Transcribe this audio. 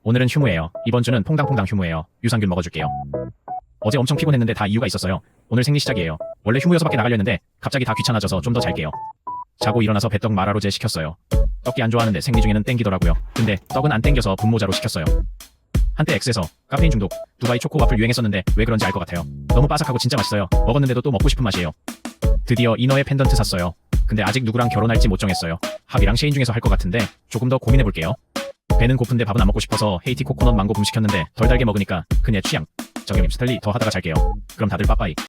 오늘은 휴무예요. 이번 주는 퐁당퐁당 휴무예요. 유산균 먹어줄게요. 어제 엄청 피곤했는데 다 이유가 있었어요. 오늘 생리 시작이에요. 원래 휴무여서 밖에 나가려는데 갑자기 다 귀찮아져서 좀 더 잘게요. 자고 일어나서 배떡 마라로제 시켰어요. 떡이 안 좋아하는데 생리 중에는 땡기더라고요. 근데 떡은 안 땡겨서 분모자로 시켰어요. 한때 X에서 카페인 중독, 두바이 초코 와플 유행했었는데 왜 그런지 알 것 같아요. 너무 바삭하고 진짜 맛있어요. 먹었는데도 또 먹고 싶은 맛이에요. 드디어 이너의 펜던트 샀어요. 근데 아직 누구랑 결혼할지 못 정했어요. 합이랑 셰인 중에서 할 것 같은데 조금 더 고민해볼게요. 배는 고픈데 밥은 안 먹고 싶어서 헤이티 코코넛 망고 붐 시켰는데 덜 달게 먹으니까 그녀의 취향. 저겸 입스텔리 더 하다가 잘게요. 그럼 다들 빠빠이.